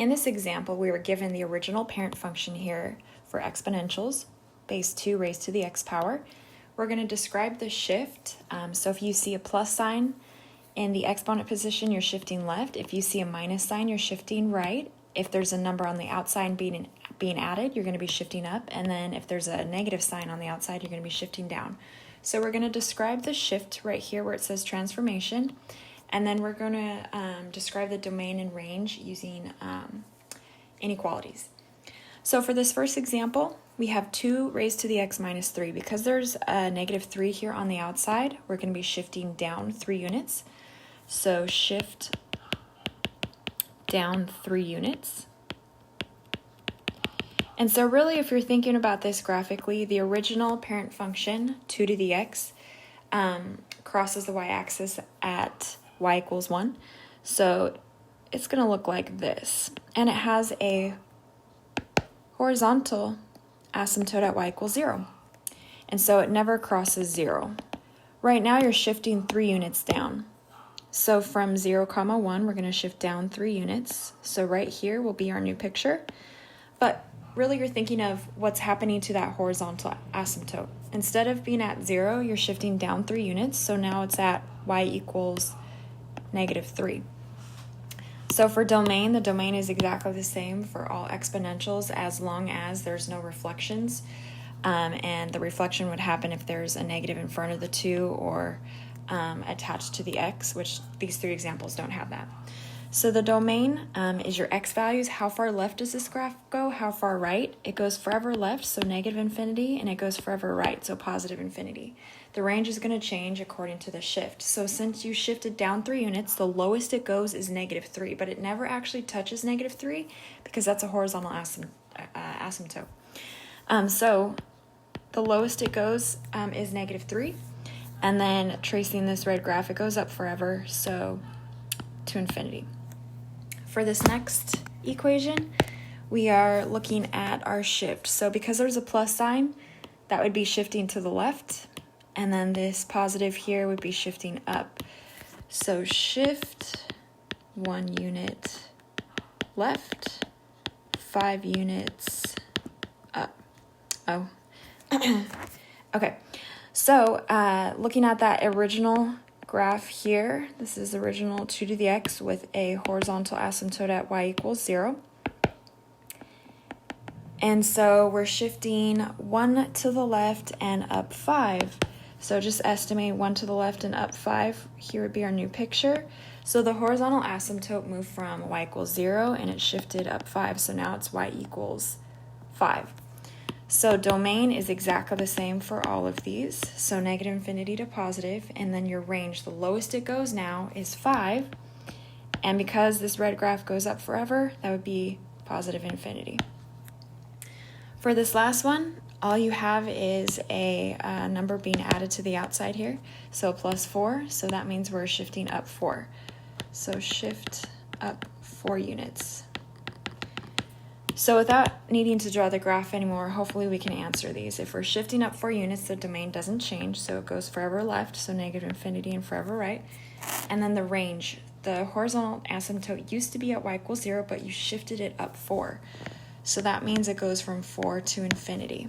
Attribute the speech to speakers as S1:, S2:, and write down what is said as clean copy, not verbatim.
S1: In this example, we were given the original parent function here for exponentials, base 2 raised to the x power. We're going to describe the shift. So if you see a plus sign in the exponent position, you're shifting left. If you see a minus sign, you're shifting right. If there's a number on the outside being added, you're going to be shifting up. And then if there's a negative sign on the outside, you're going to be shifting down. So we're going to describe the shift right here where it says transformation. And then we're going to describe the domain and range using inequalities. So for this first example, we have 2 raised to the x minus 3. Because there's a negative 3 here on the outside, we're going to be shifting down 3 units. So shift down 3 units. And so really, if you're thinking about this graphically, the original parent function, 2 to the x, crosses the y-axis at y equals 1. So it's going to look like this. And it has a horizontal asymptote at y equals 0. And so it never crosses 0. Right now you're shifting 3 units down. So from 0, 1, we're going to shift down 3 units. So right here will be our new picture. But really you're thinking of what's happening to that horizontal asymptote. Instead of being at 0, you're shifting down 3 units. So now it's at y equals negative 3. So for domain, the domain is exactly the same for all exponentials as long as there's no reflections. And the reflection would happen if there's a negative in front of the 2 or attached to the x, which these 3 examples don't have that. So the domain is your x values. How far left does this graph go? How far right? It goes forever left, so negative infinity, and it goes forever right, so positive infinity. The range is going to change according to the shift. So since you shifted down 3 units, the lowest it goes is negative 3, but it never actually touches negative 3 because that's a horizontal asymptote. So the lowest it goes is negative 3, and then tracing this red graph, it goes up forever, so to infinity. For this next equation, we are looking at our shift. So because there's a plus sign, that would be shifting to the left, and then this positive here would be shifting up. So shift 1 unit left, 5 units up. Oh, okay. So looking at that original graph here, this is original 2 to the x with a horizontal asymptote at y equals 0. And so we're shifting 1 to the left and up 5. So just estimate 1 to the left and up 5. Here would be our new picture. So the horizontal asymptote moved from y equals 0 and it shifted up 5. So now it's y equals 5. So domain is exactly the same for all of these. So negative infinity to positive, and then your range, the lowest it goes now is 5. And because this red graph goes up forever, that would be positive infinity. For this last one, all you have is a number being added to the outside here. So plus 4, so that means we're shifting up 4. So shift up 4 units. So without needing to draw the graph anymore, hopefully we can answer these. If we're shifting up 4 units, the domain doesn't change, so it goes forever left, so negative infinity and forever right. And then the range, the horizontal asymptote used to be at y equals 0, but you shifted it up 4. So that means it goes from 4 to infinity.